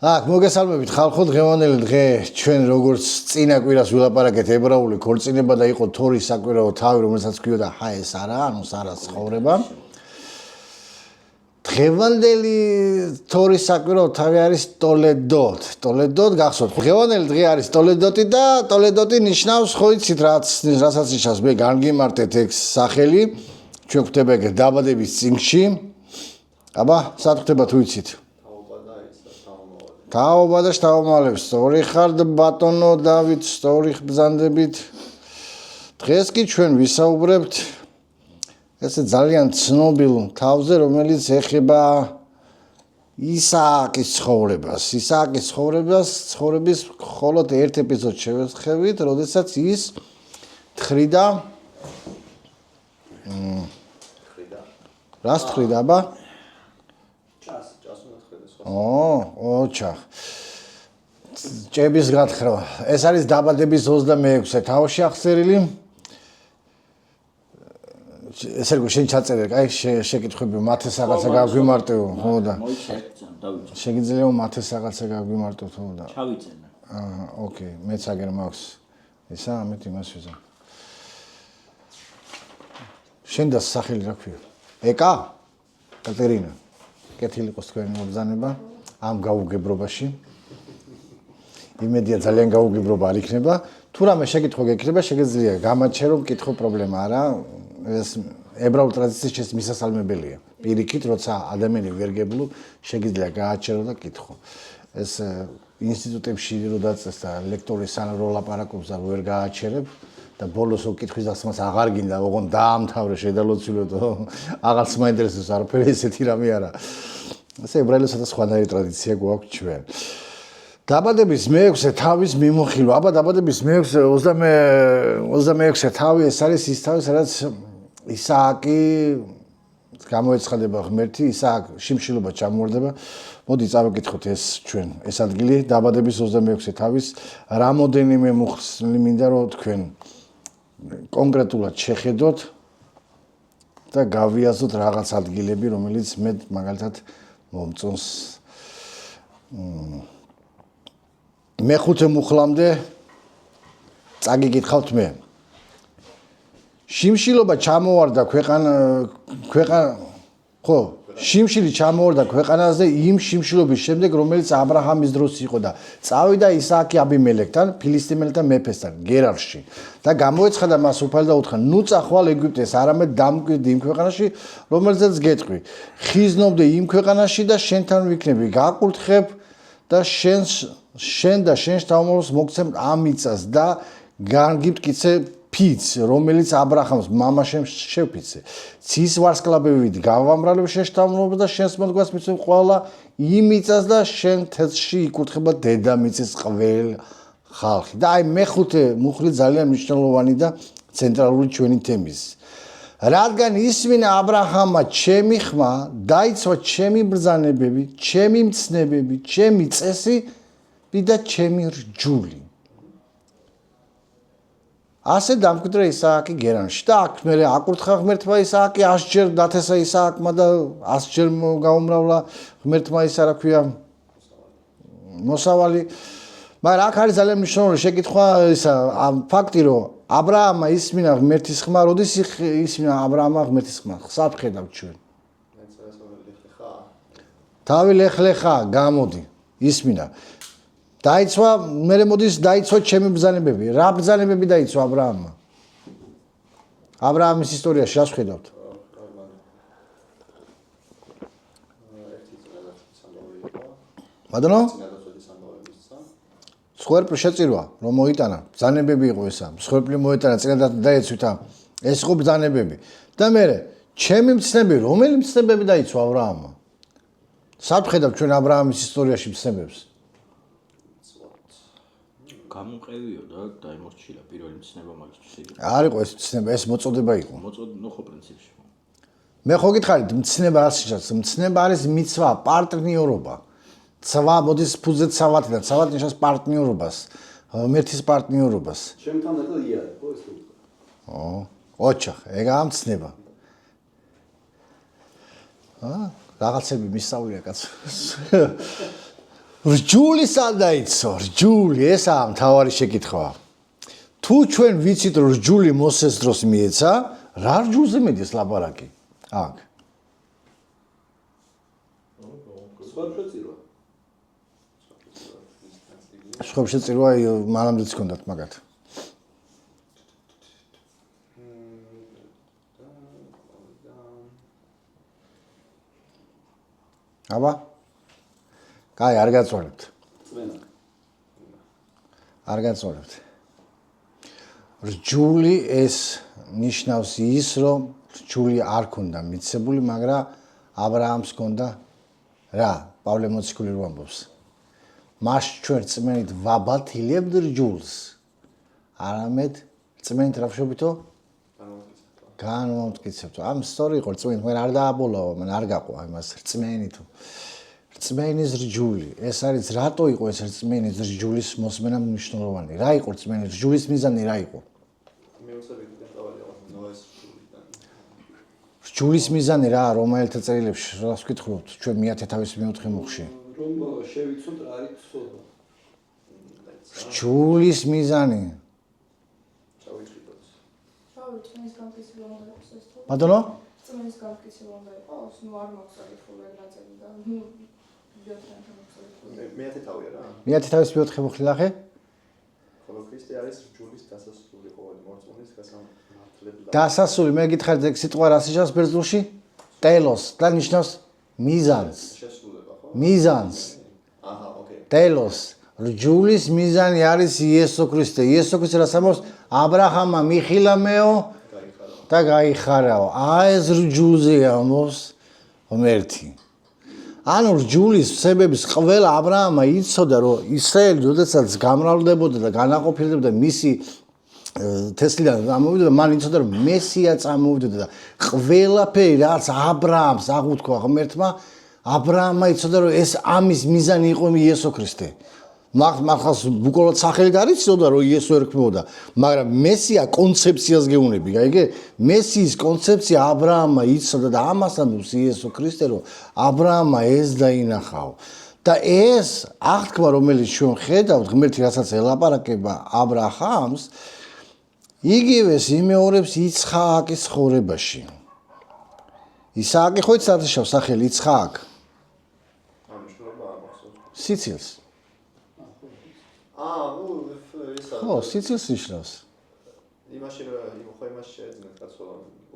აქ მოგესალმებით ხალხო, დღევანდელი დღე ჩვენ როგორც წინა კვირას ვილაპარაკეთ ებრაული ქორწინება და იყო თორის საკვირაო თავი, რომელსაც ქვიოდა ჰაეს არა, ანუ სარას ცხოვრება. დღევანდელი თორის საკვირაო თავი არის ტოლედოთ. ტოლედოთ გახსოვთ. დღევანდელი დღე არის ტოლედოტი და ტოლედოტი ნიშნავს ხო იცით რასაც ნიშნავს, მე განგიმარტეთ ეგ სახელი. ჩვენ გვხვდება ეგ დაბადების წიგნში. აბა, სად ხდება თუ იცით? თაობა და შთამომავლებს, სწორი ხართ ბატონო დავით, სწორი ბრძანდებით. დღეს კი ჩვენ ვისაუბრებთ ესე ძალიან ცნობილ თავზე, რომელიც ეხება ისააკის ცხოვრებას. ისააკის ცხოვრების მხოლოდ ერთ ეპიზოდს შევეხებით, როდესაც ის თხრიდა რას თხრიდა, აბა? ოჩა. ჭების გათხრა. ეს არის დაბადების 26-ე თავში აღწერილი. ესე როგორ შენ ჩაწერე, აი შეკითხები მათეს რაღაცა გაგვიმარტო, ხო და. შეგიძლია მათეს რაღაცა გაგვიმარტო, ხო და. ჩავიწენა. ოკეი, მეც აგერ მაქვს. ესა ამით იმას ვიზა. შენ და სახელი რა ქვია? ეკა? კატერინა. კეთილი იყოს თქვენი მობრძანება ამ გაუგებრობაში. იმედია ძალიან გაუგებრობა არ იქნება. თუ რამე შეკითხვა გექნება, შეგიძლია გამაჩერო, მკითხო პრობლემა არა. ეს ებრაულ ტრადიციაში მისასალმებელია. პირიქით, როცა ადამიანი ვერ გებლო, შეგიძლია გააჩერო და კითხო. ეს ინსტიტუტებში რო დაწეს და ლექტორი სანამ ლაპარაკობს და ვერ გააჩერებ და ბოლოს უკითხვის დასმას აღარ გინდა, ოღონ დაამთავრე შედალოცილო, აღარც მაინტერესებს არაფერი ესეთი რამე არა. ესე ებრაელებსა და სხვადასხვა ტრადიცია გვაქვს ჩვენ. დაბადების მე-6 თავის მიმოხილვა. აბა დაბადების მე-26 თავი ეს არის ის თავი, სადაც ისააკი გამოეცხადება ღმერთი, ისააკ შიმშილობა ჩამოვარდება. მოდი წავიკითხოთ ეს ჩვენ ეს ადგილი დაბადების 26 თავის რამოდენიმე მუხლი მინდა რომ თქვენ კონკრეტულად შეხედოთ და გავიაზროთ რაღაც ადგილები, რომელიც მე მაგალითად მომწონს. მე-5 მუხლამდე წაგიკითხავთ მე. შიმშილობა ჩამოვარდა ხო, შიმშილი ჩამოვარდა ქვეყანაზე იმ შიმშილობის შემდეგ, რომელიც აბრაჰამის დროს იყო და წავიდა ისააკი აბიმელექთან, ფილისტიმელთა მეფესთან, გერარში და გამოეცხადა მას უფალი და უთხრა: "ნუ წახვალ ეგვიპტეს, არამედ დამკვიდრდი იმ ქვეყანაში, რომელზეც გეტყვი. ხიზნობდე იმ ქვეყანაში და შენთან ვიქნები. გაკურთხებ და შენ და შენ შთამომავლებს მოგცემ ამ მიწას და განგიმტკიცე ფიც, რომელიც აბრაჰამს მამაშენ შევფიცე. ცის ვარსკვლავებით გავამრავლებ შენ შთამომავლებს და შენს მოდგას მიცემ ყველა იმ მიწას და შენ თეთრში იკურთხება დედამიწის ყველა ხალხი." და აი მე-5 მუხლი ძალიან მნიშვნელოვანი და ცენტრალური ჩვენი თემის. რადგან ისმინა აბრაჰამმა ჩემი ხმა, დაიცვა ჩემი ბრძანებები, ჩემი მცნებები, ჩემი წესი და ჩემი რჯული. ასე დამკვიდრა ისააკი გერანში და აქ მე აკურთხა ღმერთმა ისააკი 100 ჯერ დათესა ისააკმა და 100 ჯერ გაუმრავლა ღმერთმა ისა რა ქვია მოსავალი. მაგრამ აქ არის ძალიან მნიშვნელოვანი შეკითხვა ისა ამ ფაქტი რომ აბრაამმა ისმინა ღმერთის ხმა, როდის ისმინა აბრაამმა ღმერთის ხმა? სად ხედავთ ჩვენ? თავი ლეხლეხა გამოდი ისმინა. დაიცვა, მე მოდის დაიცვა ჩემი ბრძანებები. რა ბრძანებები დაიცვა აბრაამმა? აბრაამის ისტორიაში რას ხედავთ? ბატონო? მსხვერპლი შეწირვა, რომ მოიტანა, ბრძანებები იყო ესა. მსხვერპლი მოიტანა, წინადად დაეცვითა. ეს იყო ბრძანებები. და მე ჩემი მცნებები, რომელი მცნებები დაიცვა აბრაამმა? სად ხედავთ ჩვენ აბრაამის ისტორიაში მცნებებს? გამოყევიო და დაიმორჩილა პირველი მცნება მაგისთვის იგი. არ იყო ეს მცნება, ეს მოწოდება იყო. ხო პრინციპში. მე ხო გითხარით, მცნება არის შეჭას, მცნება არის მიცვა, პარტნიორობა. ცვა მოდის ფუძე ცავათი და ცავათი ნიშნავს პარტნიორობას, ღმერთის პარტნიორობას. ჩემთან და ია, ხო ეს ხო. ოჩახ, ეგაა მცნება. რაღაცები მისწავლია კაცს. რჯული სად დაიცო? რჯული, ესაა მთავარი შეკითხვა. თუ ჩვენ ვიცით რომ რჯული მოსეს დროს მიეცა, რა რჯულზე მედის ლაპარაკი? აქ. სხვა შეწირვა მანამდეც ჰქონდათ მაგათ. აბა? კაი, არ გაწვავებთ. არ გაწვავებთ. რჯული ეს ნიშნავს ის, რომ რჯული არ ქონდა მიცებული, მაგრამ აბრაამს ქონდა რა? პავლე მოციქული რო ამბობს. მას ჩვენ რწმენით ვაბათილებთ რჯულს. არამედ რწმენით რა ვშობითო? განვამტკიცებთ. ამ სწორი იყო რწმენით, მაგრამ არ დააბოლოა, მან არ გაყვა იმას რწმენითო. რწმენის რჯული. ეს არის რატო იყო ეს რწმენის რჯულის მოსმენა მნიშვნელოვანი? რა იყო რწმენის რჯულის მიზანი რა იყო? რჯულის მიზანი რა, რომელთა წერილებში რას ვკითხულობთ ჩვენ მე-1004 მოხში? რომ შევიცოთ რა არის ცოდვა. რჯულის მიზანი. რწმენის გამტკიცება უნდა იყოს ეს თუ? ბატონო? რწმენის გამტკიცება უნდა იყოს, ნუ არ მაქვს აღიქული ეგ ნაწილი და მე-10 თავია რა. მე-1004 მოხდი ნახე? ხოლო ქრისტე არის რჯულის დასასრული ყოველი მორწმუნის გასამართლებლად. დასასრული, მე გითხარით ეგ სიტყვა რას ნიშნავს ბერძნულში? ტელოს, და ნიშნავს მიზანს. შესრულება ხო? მიზანს. აჰა, ოკეი. ტელოს. რჯულის მიზანი არის იესო ქრისტე. იესო ქრისტე რას ამბობს? აბრაჰამმა მიხილა მეო და გაიხარაო. ეს რჯულზე ამბობს ღმერთი. ანუ რჯულის სებების ყველა აბრაჰამმა იცოდა რომ ისრაელი როდესაც გამრავლდებოდა და განაყოფილდებოდა მისი თესლიდან ამოვიდოდა, მან იცოდა რომ მესია წამოვიდოდა და ყველაფერი რაც აბრაამს აღუთქვა ღმერთმა, აბრაამმა იცოდა რომ ეს ამის მიზანი იყო იესო ქრისტე. მახალს ბუკოლოდ სახელით არ იცოდა რომ იესო ერქმეოდა, მაგრამ მესია კონცეფციას გეუნები, გაიგე? მესიის კონცეფცია აბრაამმა იცოდა და ამასთან იესო ქრისტე რომ აბრაამმა ეს დაინახაო. და ეს აღთქმა რომელიც ჩვენ ხედავთ, ღმერთი რასაც ელაპარაკება აბრაჰამს, იგივეს იმეორებს იცხააკის ცხოვრებაში. ისააკი ხო იცადიშავ სახელი იცხააკ? სიცილს. ხო, სიცილს ნიშნავს. იმაში რომ ხო იმაში შეეძინათ კაცო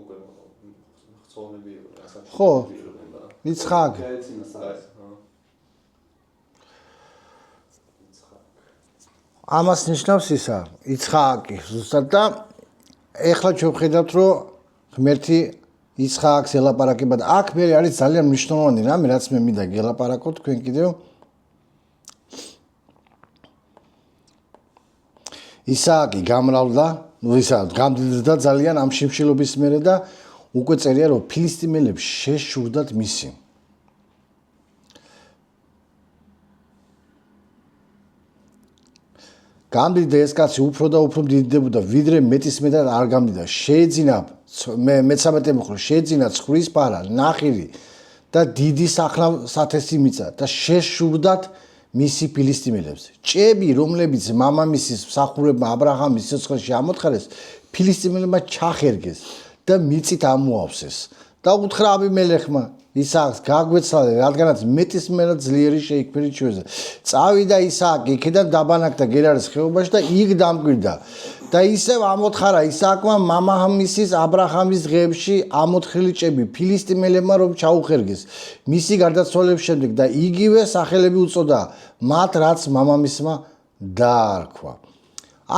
უკვე ხცოვნები ასაკში. ხო. იცხააკ. ამას ნიშნავს ისა, იცხააკი ზუსტად და ეხლა ჩვენ ვხედავთ რომ ღმერთი იცხააკს ელაპარაკება და აქ მე არის ძალიან მნიშვნელოვანი რამე რაც მე მინდა გელაპარაკოთ თქვენ კიდევ ისააკი გამრავლდა, ისა გამდიდრდა ძალიან ამ შიმშილობის მერე და უკვე წერია რომ ფილისტიმელებს შეშურდათ მისი. გამდიდრდა ეს კაცი უფრო და უფრო მდიდდებოდა, ვიდრე მეტისმეტად არ გამდიდრდა. შეეძინა მე-13 მოხდა, შეეძინა ცხრის პარა, ნახირი და დიდი სათესი მიწა და შეშურდათ მისი ფილისტიმელებს. ჭები, რომლებიც მამამისის მსახურებმა აბრაჰამის სიცოცხლეში ამოთხარეს, ფილისტიმელებმა ჩახერგეს და მიწით ამოავსეს. და უთხრა აბიმელეხმა ისააკს გაგვეცალე, რადგანაც მეტისმეტად ძლიერი შეიქმნით ჩვენზე. წავიდა ისააკი იქიდან დაბანაკდა გერარის ხეობაში და იქ დამკვირდა. და ისევ ამოთხარა ისააკმა მამამისის აბრაჰამის დღეებში ამოთხრილი ჭები ფილისტიმელებმა რომ ჩაუხერგეს მისი გარდაცვალების შემდეგ და იგივე სახელები უწოდა მათ რაც მამამისმა დაარქვა.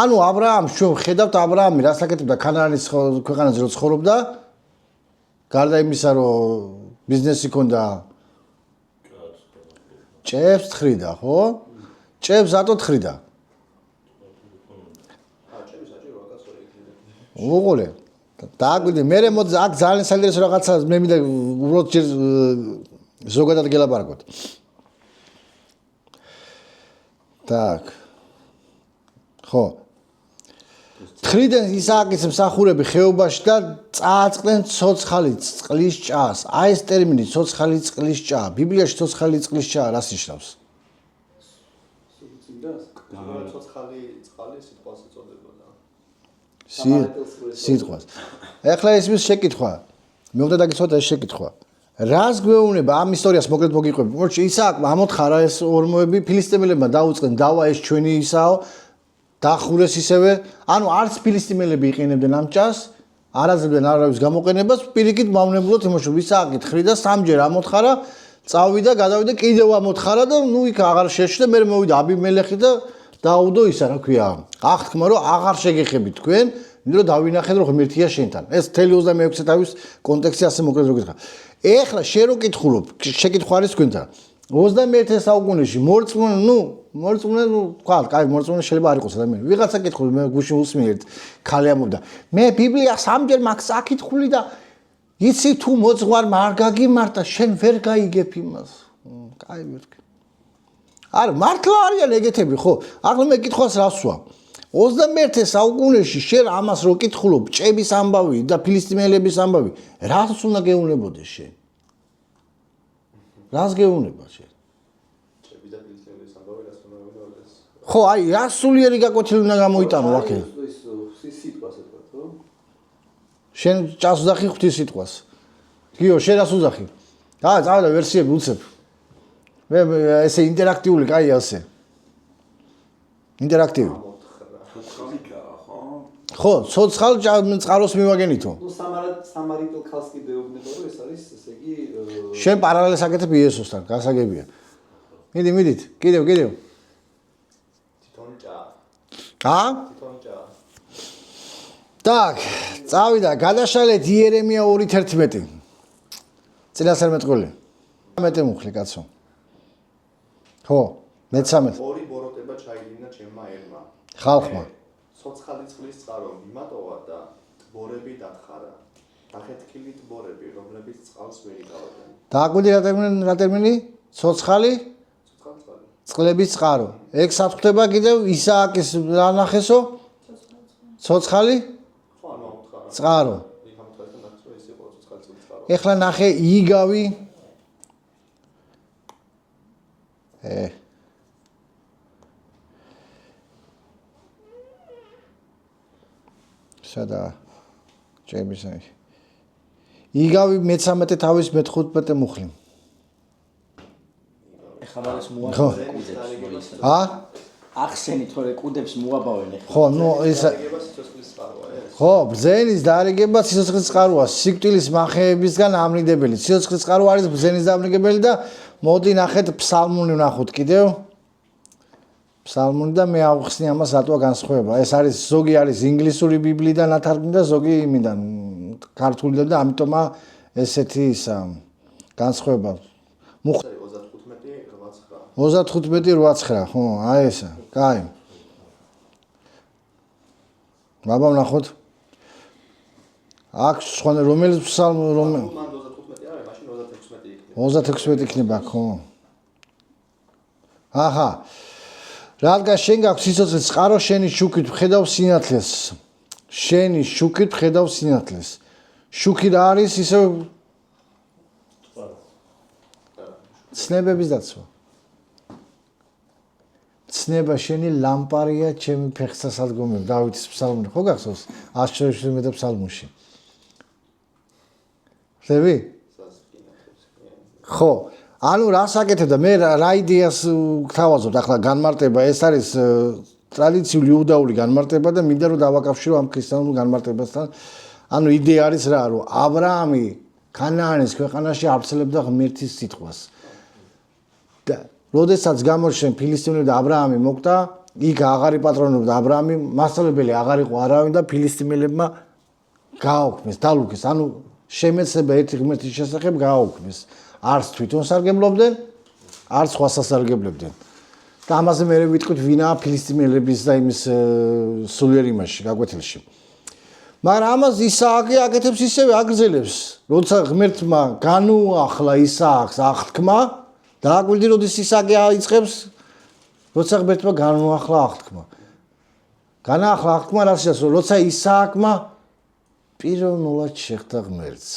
ანუ აბრაამს ჩვენ ხედავთ აბრაამი რას აკეთებდა ქანაანის ქვეყანაზე რო ცხოვრობდა გარდა იმისა რომ ბიზნესი ჰქონდა ჭებს თხრიდა, ხო? ჭებს ატო თხრიდა. უყოლე. დააგვიდე, მე მოდი აქ ძალიან საინტერესო რაღაცა მე მინდა უბრალოდ ჯერ ზოგადად გელაპარაკოთ. Так. ხო. თხრიდნენ ისააკის მსახურები ხეობაში და წააწყდნენ ცოცხალი წყლის ჭას. აი ეს ტერმინი ცოცხალი წყლის ჭა. ბიბლიაში ცოცხალი წყლის ჭა რას ნიშნავს? ცოცხალი წყალი სიტყვას ეწოდებოდა. სიტყვას. ეხლა ეს ის შეკითხვა. მე უნდა დაგიცოთ ეს შეკითხვა. რას გვეუბნება ამ ისტორიას მოკლედ მოგიყვები. მოიჭი ისააკმა ამოთხარა ეს ორმოები ფილისტიმელებმა დაუწყენ დავა ეს ჩვენი ისაო დახურეს ისევე. ანუ არც ფილისტიმელები იყენებდნენ ამ ჭას, არაძებდნენ არავის გამოყენებას, პირიქით მავნებლად იმუშავე ისააკი თხრიდა და სამჯერ ამოთხარა, წავიდა, გადავიდა, კიდევ ამოთხარა და ნუ იქ აღარ შეშდა, მე მოვიდა აბიმელეხი და დაუდო ისა რა ქვია. აღთქმა რომ აღარ შეგეხებით თქვენ, იმიტომ რომ დავინახეთ რომ ღმერთია შენთან. ეს 26 თავის კონტექსტი ასე მოკლედ რო გითხრა. ეხლა შენ რო კითხულობ, შეკითხვა არის თქვენთან. 21 საუკუნეში მორწმუნე, თქვა, კაი, მორწმუნე შეიძლება არ იყოს ადამიანი. ვიღაცა კითხული, მე გუშინ უსმიერთ, ქალი ამბობდა. მე ბიბლიას სამჯერ მაქვს აკითხული და იცი თუ მოძღვარმა არ გაგიმართა, შენ ვერ გაიგებ იმას. კაი, მერკე. არა, მართლა არიან ეგეთები, ხო? ახლა მე კითხვას რას ვსვა? 21 საუკუნეში შენ ამას რო კითხულობ, ჭების ამბავი და ფილისტიმელების ამბავი, რას უნდა გეუნებოდეს შენ? რას გეუნება შენ? ჭები და ფილისტიმელების ამბავი რას უნდა გეუნებოდეს? ხო, აი, რა სულიერი გაკვეთილი უნდა გამოიტანო აქე? ის სიტყვას ეთქვათ, ხო? შენ ჭას უძახი ღვთის სიტყვას. გიო, შენ რას უძახი? წავედა ვერსიები უცებ. მე ესე ინტერაქტიული, კაი ასე. ინტერაქტივი. ხო, ცოცხალ წყაროს მივაგენითო. ნუ სამარიტელ ქალს კიდე ეუბნება, რომ ეს არის, ესე იგი, შენ პარალელს აკეთებ იესოსთან, გასაგებია. მიდით, კიდევ. თვითონ ჭა. თვითონ так, წავიდა, გადაშალეთ იერემია 2:11. წინასწარ მეტყოლი. 13 მუხლი კაცო. ხო, მე-13. ორი ბოროტება ჩაიდინა ჩემმა ერმა. ხალხმა. ცოცხალი წყლის წყარო მიმატოვა და ტბორები დათხარა. დახეთქილი ტბორები, რომლებიც წყალს ვერ იკავებენ. დააკვირდი რა ტერმინი? ცოცხალი წყლების წყარო. ეგ საფრთხება კიდევ ისააკის რა ნახესო? ცოცხალი წყარო. ეხლა ნახე იგავი სადა ჭების იგავი მე-13 თავის მე-15 მუხლი. ეხლა ეს მოაბავენ. ახსენით თორე კუდებს მოაბავენ ეხლა. ხო, ნუ ეს ხო, ბრძენის დარიგება სიცოცხლის წყაროა, სიკვდილის მახეებისგან ამნიდებელი. სიცოცხლის წყარო არის ბრძენის დამრიგებელი და მოდი ნახეთ ფსალმუნი ვნახოთ კიდევ. ფსალმუნი და მე ავხსნი ამას რატოა განსხვავება. ეს არის ზოგი არის ინგლისური ბიბლიიდან ნათარგმნი და ზოგი იმიდან ქართულიდან და ამიტომა ესეთი ისა განსხვავება. 35:8, ხო, აი ესა. კაი. ბაბა ვნახოთ. აქ სხვა რომელიც ფსალმი რომელი 35 არის, მაშინ 36 იქნება. 36 იქნება, ხო. აჰა. რადგან შენ გაქვს სიცოცხლის წყარო, შენი შუქით ხედავ სინათლეს. შენი შუქით ხედავ სინათლეს. შუქი რა არის ისე ცნებების დაცვა. ცნება შენი ლამპარია ჩემი ფეხსასადგომი დავითის ფსალმუნი ხო გახსოვს 117 ფსალმუნში ხდები ხო ანუ რას აკეთებდა მე რა იდეას გთავაზობ ახლა განმარტება ეს არის ტრადიციული იუდაული განმარტება და მინდა რომ დავაკავშირო ამ ქრისტიანულ განმარტებასთან ანუ იდეა არის რა რომ აბრაამი ქანაანის ქვეყანაში აბსოლებდა ღმერთის სიტყვას და როდესაც გამორჩენ ფილისტიმელები და აბრაამი მოკდა, იქ აღარი პატრონობდა აბრაამი, მასწავლებელი აღარ იყო არავინ და ფილისტიმელებმა გააუქმეს, დალუქეს. ანუ შემეცება ერთი ღმერთის შესახებ გააუქმეს. არც თვითონ სარგებლობდნენ, არც სხვას ასარგებლებდნენ. და ამაზე მე ვიტყვით ვინაა ფილისტიმელების და იმის სულიერ იმაში, გაკვეთილში. მაგრამ ამას ისააკი აკეთებს ისევე აგრძელებს. როცა ღმერთმა განუახლა ისააკს აღთქმა დააკვირდი როდის ისააკი აიწყებს როცა ღმერთმა განუახლა აღთქმა. განაახლა აღთქმა რა შეიძლება როცა ისააკმა პიროვნულად შეხვდა ღმერთს.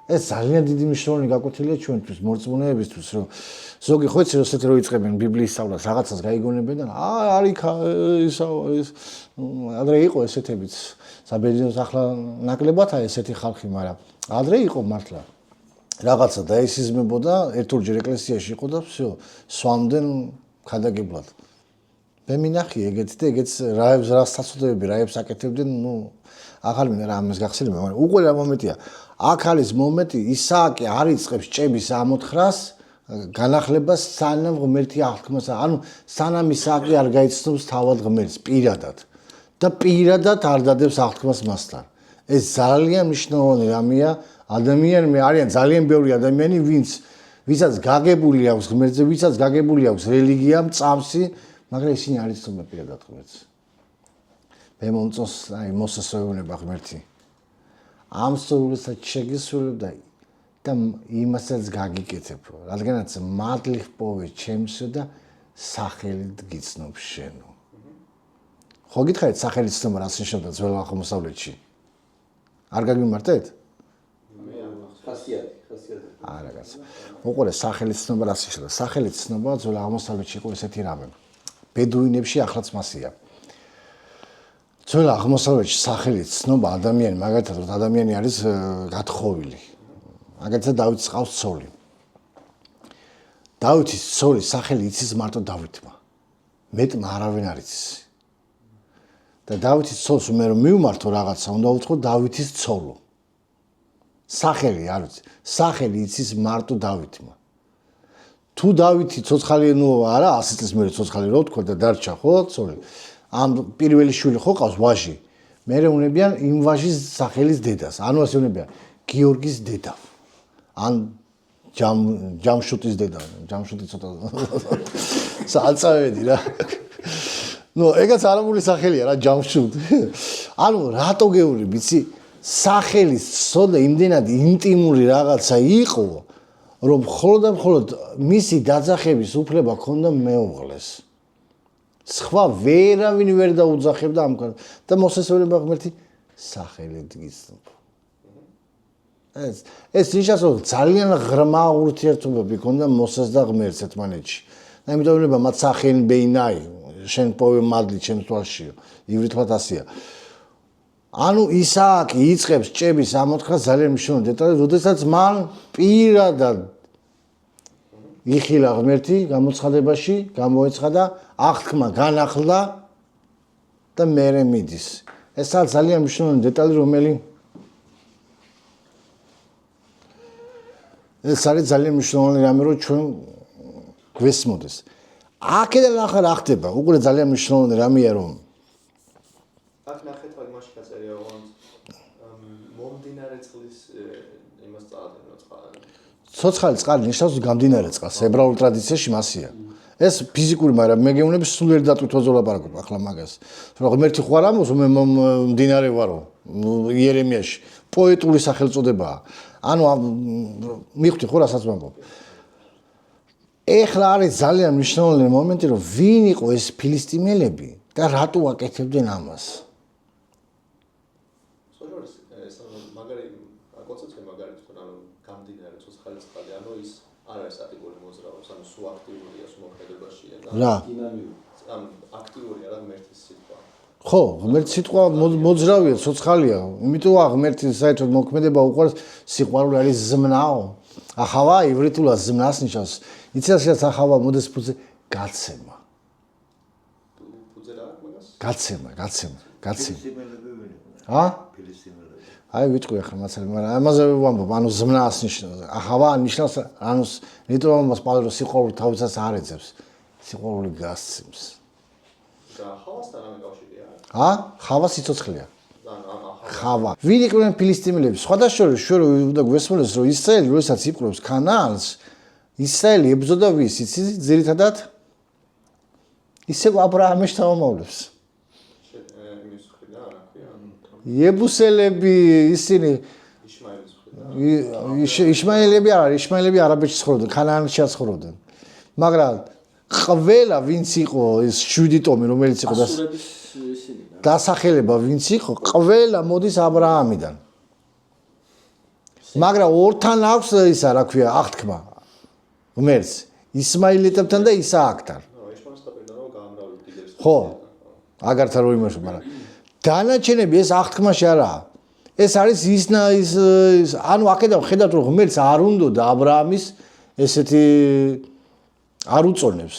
ეს ძალიან დიდი მნიშვნელოვანი გაკვეთილია ჩვენთვის, მორწმუნეებისთვის, რომ ზოგი ხო იცი, როდესაც რო იწყებენ ბიბლიის სწავლას, რაღაცას გაიგონებენ და არიქა ის ადრე იყო ესეთებიც. საბერძნეთს ახლა ნაკლებადაა ესეთი ხალხი, მაგრამ ადრე იყო მართლა. რაღაცა დაესიზმებოდა, ერთօრჯერ ეკლესიაში იყო და всё, სვამდნენ ქადაგებლად. მე მინახი ეგეთი და ეგეც რაებს რასაცოდებები, რაებს აკეთებდნენ, აღარ მინდა რა ამას გახსენებია, მაგრამ უკვე რა მომენტია. აქ არის მომენტი, ისააკი არ იწყებს ჭების ამოთხრას, განახლებას სანამ ღმერთი აღთქმას, ანუ სანამ ისააკი არ გაიცნობს თავად ღმერთს პირადად და პირადად არ დადებს აღთქმას მასთან. ეს ძალიან მნიშვნელოვანი რამეა, ადამიანები არიან ძალიან ბევრი ადამიანი, ვისაც გაგებული აქვს ღმერთზე, ვისაც გაგებული აქვს რელიგია, მწამსი, მაგრამ ისინი არ იცნობენ პირადად ღმერთს. მე მომწონს აი მოსასწრებუნება ღმერთი. ამ სწორებსაც შეგისურვებ და იმასაც გაგიკეთებ, რადგანაც მადლი ჰპოვე ჩემსო და სახელით გიცნობ შენო. ხო გითხარით სახელით ცნობა რას ნიშნავდა ძველ აღმოსავლეთში? არ გაგიმარტეთ? ხასიათი. არა კაცო. უყურე სახელით ცნობა რას ნიშნავდა? სახელით ცნობა ძველ აღმოსავლეთში იყო ესეთი რამე. ბედუინებში ახლაც მასია. ძველ აღმოსავლეთში სახელით ცნობა ადამიანი, მაგალითად, რომ ადამიანი არის გათხოვილი. მაგალითად, დავითს ყავს ცოლი. დავითის ცოლის სახელი იცის მარტო დავითმა. მეტმა არავინ არ იცის. და დავითის ცოლს მე რომ მივმართო რაღაცა, უნდა ვუთქო დავითის ცოლო. სახელი არ ვიცი, სახელი იცის მარტო დავითმა. თუ დავითი ცოცხალი არა 100 წლის მერე ცოცხალი რო თქვა და დარჩა ხო ცოლი. ამ პირველი შვილი ხო ყავს ვაჟი. მერე უნებიან იმ ვაჟის სახელის დედას. ანუ ასე უნებიან გიორგის დედა. ან ჯამშუტის დედა, ჯამშუტი ცოტა საწავედი რა. ეგაც არამული სახელია რა ჯამშუტ. ანუ რატო გეული ვიცი სახელის ცოდა იმდენად ინტიმური რაღაცა იყო, რომ მხოლოდ და მხოლოდ მისი დაძახების უფლება ქონდა მეუღლეს. სხვა ვერავინ ვერ დაუძახებდა ამ და მოსესწორება ღმერთი სახელით გიცნობ. ეს ნიშნავს რომ ძალიან ღრმა ურთიერთობები ქონდა მოსეს და ღმერთს ერთმანეთში. და იმიტომ რომ მათ სახენ ბეინაი შენ პოვე მადლი ჩემს თვალშიო. ივრითად ასია. ანუ ისააკი იწყებს ჭების ამოთხრას ძალიან მნიშვნელოვანი დეტალი, როდესაც მან პირადად იხილა ღმერთი გამოცხადებაში, გამოეცხადა, აღთქმა განახლა და მერე მიდის. ეს არის ძალიან მნიშვნელოვანი დეტალი, ეს არის ძალიან მნიშვნელოვანი რამე, რომ ჩვენ გვესმოდეს. აქედან ახლა რა ხდება? უყურე ძალიან მნიშვნელოვანი რამეა, რომ აქ ნახეთ რა იმაში გაწერია, რომ მომდინარე წყლის იმას წაადენო წყალი. ცოცხალი წყალი ნიშნავს გამდინარე წყალს, ებრაულ ტრადიციაში მასია. ეს ფიზიკური, მაგრამ მე გეუბნები სულ ერთ დატვირთვაზე ვლაპარაკობ ახლა მაგას. რომ ღმერთი ხო არ ამბობს, მე მომდინარე ვარო, იერემიაში პოეტური სახელწოდებაა. ანუ მიხვდი ხო რასაც ვამბობ. ეხლა არის ძალიან მნიშვნელოვანი მომენტი, რომ ვინ იყო ეს ფილისტიმელები და რატო აკეთებდნენ ამას. რა აქტიური არა ღმერთის სიტყვა. ხო, ღმერთის სიტყვა მოძრავია, ცოცხალია. იმიტომ ღმერთის საერთოდ მოქმედება უყვარს, სიყვარული არის ზმნაო. ახავა ივრითულად ზმნას ნიშნავს. იცით ახავა მოდეს ფუძე გაცემა. ფუძე რა მაგას? გაცემა. ა? აი ვიტყვი ახლა მასალე, მაგრამ ამაზე ვამბობ, ანუ ზმნას ნიშნავს. ახავა ნიშნავს, ანუ იმიტომ ამას პავლე სიყვარული თავისას არ ეძებს. სიყვარული გასცემს. და ხავასთან რამე კავშირია? ხავა სიცოცხლეა. ხავა. ვინ იყვნენ ფილისტიმელები? სხვადასხვა უნდა გვესმოდეს, რომ ისრაელი როდესაც იპყრობს ქანაანს, ისრაელი ებრძოდა ვის? იცი ძირითადად ისევ აბრაამის შთამომავლებს. იმის მხრიდან რა ქვია? იებუსელები ისინი ისმაილის მხრიდან. ისმაილები არ არის, ისმაილები არაბეთში ცხოვრობდნენ, ქანაანში ცხოვრობდნენ. მაგრამ ყველა ვინც იყო ეს 7 ტომი რომელიც იყო დასახელება ვინც იყო ყველა მოდის აბრაამიდან მაგრამ ორთან აქვს ისა რა ქვია აღთქმა ღმერთს ისმაილიტებთან და ისააკთან ხო აგართა რო იმაშო მაგრამ დანარჩენები ეს აღთქმაში არაა ეს არის ის ანუ აქედან ხედავთ რომ ღმერთს არ უნდოდა ა ブラ ამის ესეთი არ უწონებს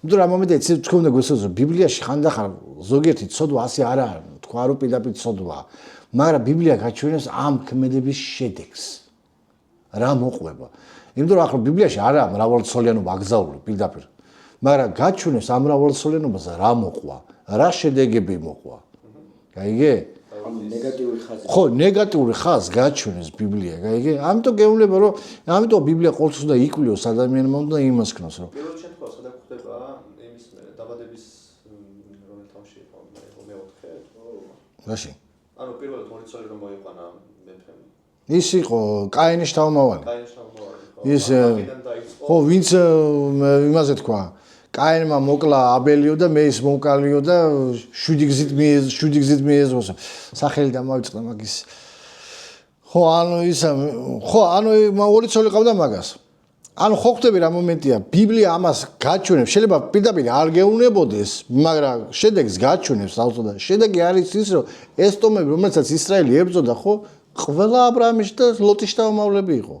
იმიტომ რომ ამ მომენტში თქვენ უნდა გვესწროს რომ ბიბლიაში ხანდახან ზოგიერთი ცოდვა ასე არ არის თქვა რომ პირდაპირ ცოდვა მაგრამ ბიბლია გაჩვენებს ამ ქმედების შედეგს რა მოყვება იმიტომ რომ ახლა ბიბლიაში არაა მრავალცოლიანობა აგზავნული პირდაპირ მაგრამ გაჩვენებს ამ მრავალცოლიანობაზე რა მოყვა რა შედეგები მოყვა გაიგე ნეგატიური ხაზი ხო ნეგატიური ხაზს გაჩვენებს ბიბლია გაიგე ამიტომ გეუბნება რომ ამიტომ ბიბლია ყოველთვის უნდა იკვლიოს ადამიანმა უნდა იმასქნოს რომ პირველ შემთხვევაში სადა გვხდება იმის დაბადების რომელ თავში იყო მეოთხე რაში ანუ პირველად მორიცოლი რომ მოიყვანა მეფემ ის იყო კაინის შთამომავალი ის ხო ვინც იმაზე თქვა კაინმა მოკლა აბელიო და მე ის მოკალიო და 7 გზით მიეზოს სახელი დამავიწყდა მაგის ხო ანუ ისა ხო ანუ ორი ცოლი ყავდა მაგას ანუ ხო ხვდები რა მომენტია ბიბლია ამას გაჩვენებს შეიძლება პირდაპირ არ გეუნებოდეს მაგრამ შედეგს გაჩვენებს აუცილებლად შედეგი არის ის რომ ეს ტომები რომელსაც ისრაელი ებრძოდა ხო ყველა ა ブラ ამის და ლოტის შთამომავლები იყო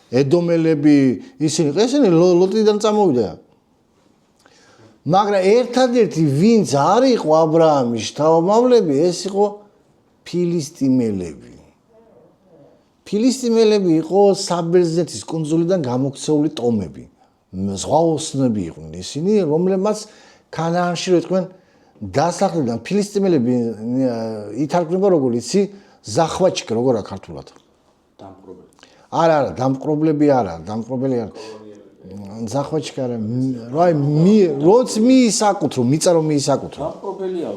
ედომელები ისინი ლოტიდან წამოვიდა მაგრამ ერთადერთი ვინც არ იყო ა ブラ ამის შთამომავლები ეს იყო ფილისტიმელები ფილისტიმელები იყო საბერძნეთის კუნძულიდან გამოქცეული ტომები ზღვაოსნები იყვნენ ისინი რომლებმაც ქანაანში რო იყვნენ დასახლდნენ ფილისტიმელები ითარგმნება როგორ იცი ზახვაჩკი როგორ აქვს ქართულად დამპყრობელი არა დამპყრობლები არა დამპყრობელი არა ზახვაჩკი არა როც მიისაკუთრო მიწა რომ მიისაკუთრო დამპყრობელია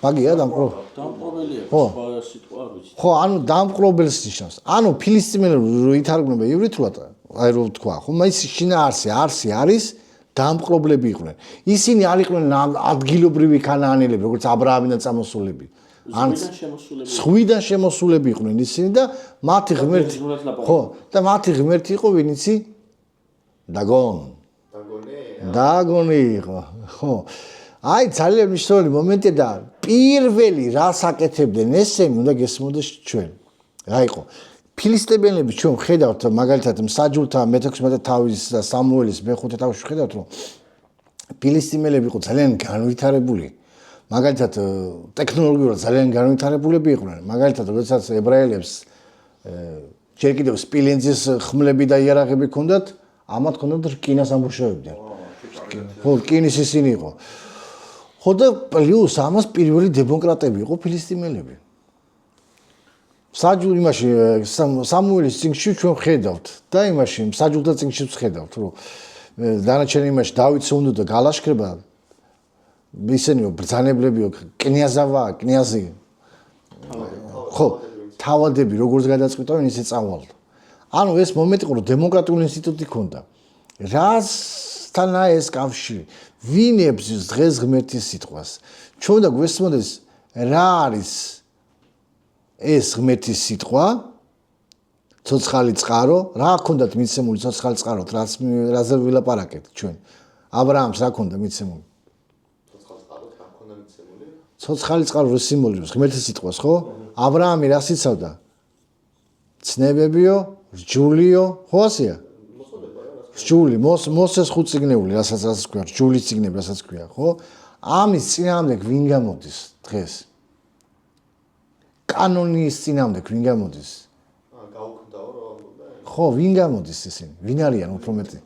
ბაგია დამპყრობელია ხო სიტყვა არ ვიცი ხო ანუ დამპყრობელს ნიშნავს ანუ ფილისტიმელები რო ითარგმნება ივრითულად აი რო თქვა ხო ის შინაარსი არის დამპყრობლები იყვნენ ისინი არ იყვნენ ადგილობრივი ქანაანელები როგორც ა ブラ ამიდან წამოსულები ან სხვიდან შემოსულები იყვნენ ისინი და მათი ღმერთი ხო და მათი ღმერთი იყო ვინ იცი დაგონი იყო ხო აი ძალიან მნიშვნელოვანი მომენტია და პირველი რას აკეთებდნენ ესენი უნდა გესმოდეთ ჩვენ რა იყო ფილისტიმელები ჩვენ ხედავთ მაგალითად მსაჯულთა მე-16 თავის და სამუელის მე-5 თავში ხედავთ რომ ფილისტიმელები იყო ძალიან განვითარებული მაგალითად ტექნოლოგიურად ძალიან განვითარებულები იყვნენ მაგალითად როდესაც ებრაელებს ჯერ კიდევ სპილენძის ხმლები და იარაღები ჰქონდათ ამათ ჰქონდათ რკინას ამუშავებდნენ ხო რკინის ისინი იყო ხო და პლუს ამას პირველი დემოკრატები იყო ფილისტიმელები საჯულ იმაში სამუელის წიგნში ჩვენ ხედავთ და იმაში საჯულთა წიგნში ხედავთ რომ დანარჩენ იმაში დავითს უნდა გალაშქრება ისინიო ბრძანებლებიო კნიაზი ხო თავადები როგორც გადაწყვიტავენ ისე წავალ ანუ ეს მომენტი იყო რომ დემოკრატიული ინსტიტუტი ქონდა რასთანა ეს კავშირი ვინ ებრძვის დღეს ღმერთის სიტყვას ჩვენ უნდა გვესმოდეს რა არის ეს ღმერთის სიტყვა ცოცხალი წყარო რა ჰქონდათ მიცემული ცოცხალი წყაროთ რაზე ვილაპარაკეთ ჩვენ ა ブラ ამს რა ჰქონდა მიცემული ცოცხალი წყარო რო სიმბოლიზებს ღმერთის სიტყვას ხო ა ブラ ამი რას იცავდა ცნებებიო რჯულიო ხო ასეა რჯული მოსეს ხუთწიგნეული რასაც ქვია რჯულის წიგნები რასაც ქვია ხო ამის წინააღმდეგ ვინ გამოდის დღეს კანონის წინააღმდეგ ვინ გამოდის გაუქმდაო რა ამბობდა ხო ვინ გამოდის ისინი ვინ არიან უფრო მეტი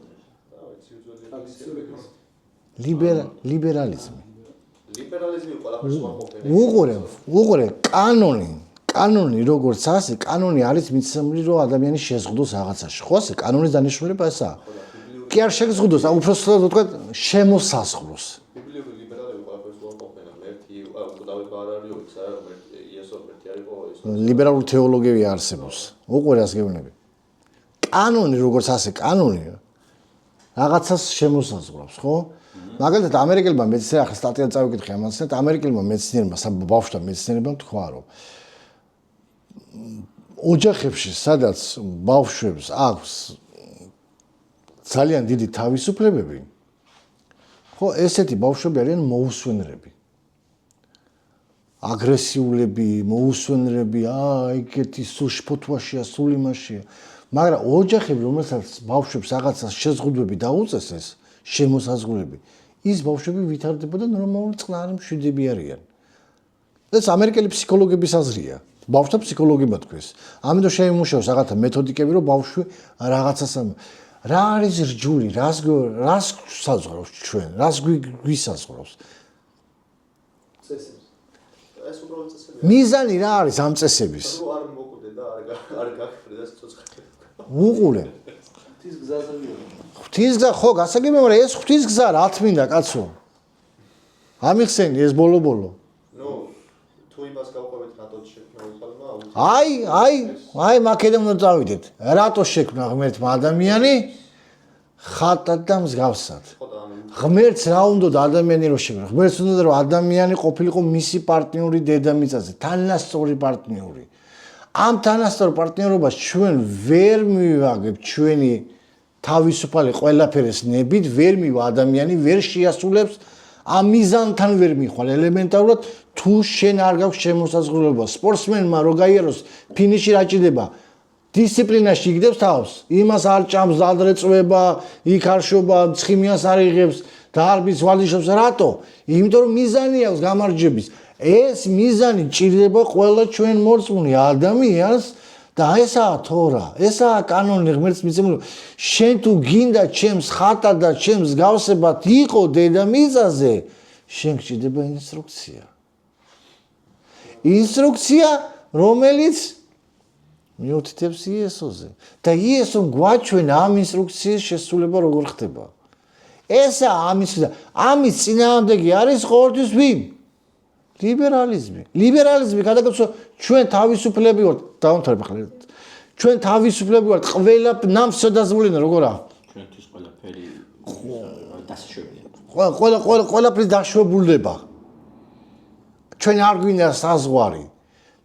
ლიბერალიზმი ყველაფერს უარყოფენ უყურე კანონი როგორც ასე კანონი არის მიცემული რომ ადამიანი შეზღუდოს რაღაცაში ხო ასე კანონის დანიშნულება ესაა კი არ შეზღუდოს უბრალოდ თქვა შემოსაზღვროს ბიბლიური ლიბერალები ყველაფერს უარყოფენ ერთი უკდავება არ არის ისა იესო ერთი არის ეს ლიბერალური თეოლოგია არსებობს უყურე ასე გეუბნები კანონი როგორც ასე კანონი რაღაცას შემოსაზღვრავს ხო მაგალითად ამერიკელმა მეცნიერმა ახლა სტატია წავიკითხე ამასთან ამერიკელმა მეცნიერმა ბავშვთა მეცნიერებმა თქვა რომ ოჯახებში, სადაც ბავშვებს აქვს ძალიან დიდი თავისუფლებები, ხო, ესეთი ბავშვები არიან მოუსვენრები. აგრესიულები, მოუსვენრები, ეგეთი სულ შფოთვაშია, სულ იმაშია. მაგრამ ოჯახები, რომელსაც ბავშვებს რაღაცა შეზღუდვები დაუწესეს, შემოსაზღვრები, ის ბავშვები ვითარდება და ნორმალური წყნარი მშვიდები არიან. ეს ამერიკელი ფსიქოლოგების აზრია. ბავშვთა ფსიქოლოგებმა თქვეს. ამიტომ შეიმუშაოს რაღაცა მეთოდიკები, რომ ბავშვი რაღაცას რა არის რჯული, რას საზღვრავს ჩვენ, რას გვისაზღვრავს. წესებს. ეს უბრალოდ წესები. მიზანი რა არის ამ წესების? რო არ მოკვდე და არ გაგფრდა ცოცხალი. უყურე. ღვთის გზაზე ვიყო. ღვთისგზა ხო გასაგებია, მაგრამ ეს ღვთისგზა რა თმინდა კაცო? ამიხსენი ეს ბოლო-ბოლო. ნუ თუ იმას გავყვებით რატო შექმნა უფალმა, აი, მაქედან უნდა წავიდეთ. რატო შექმნა ღმერთმა ადამიანი? ხატად და მსგავსად. ხო და ანუ ღმერთს რა უნდა ადამიანი რო შექმნა? ღმერთს უნდა რომ ადამიანი ყოფილიყო მისი პარტნიორი დედამიწაზე, თანასწორი პარტნიორი. ამ თანასწორ პარტნიორობას ჩვენ ვერ მივაგებ ჩვენი თავისუფალი ყველაფერის ნებით, ვერ მივა ადამიანი, ვერ შეასრულებს ამ მიზანთან ვერ მიხვალ ელემენტარულად თუ შენ არ გაქვს შემოსაზღვრება. სპორტსმენმა რო გაიაროს ფინიში რა ჭირდება? დისციპლინაში იგდებს თავს, იმას არ ჭამს, ადრე წვება, იქ არ შობა, ცხიმიანს არ იღებს, დარბის ვარჯიშობს. რატო? იმიტომ რომ მიზანი აქვს გამარჯვების. ეს მიზანი ჭირდება ყველა ჩვენ მორწმუნე ადამიანს და ესაა თორა, ესაა კანონი ღმერთის მიცემული. შენ თუ გინდა ჩემს ხატად და ჩემს გავსებად იყო დედამიწაზე, შენ გჭირდება ინსტრუქცია. ინსტრუქცია, რომელიც მიუთითებს იესოზე. და იესომ გვაჩვენა ამ ინსტრუქციის შესრულება როგორ ხდება. ესაა ამის წინააღმდეგი არის ყოველთვის ვინ? ლიბერალიზმი. ლიბერალიზმი გადაგაცო ჩვენ თავისუფლები ვართ, დავამთავრებ ახლა. ჩვენ თავისუფლები ვართ, ყველა ნამსო დაზმულენა როგორა? ჩვენთვის ყველაფერი დასაშვებია. ყველაფერი დაშვებულდება. ჩვენ არ გვინდა საზღვარი.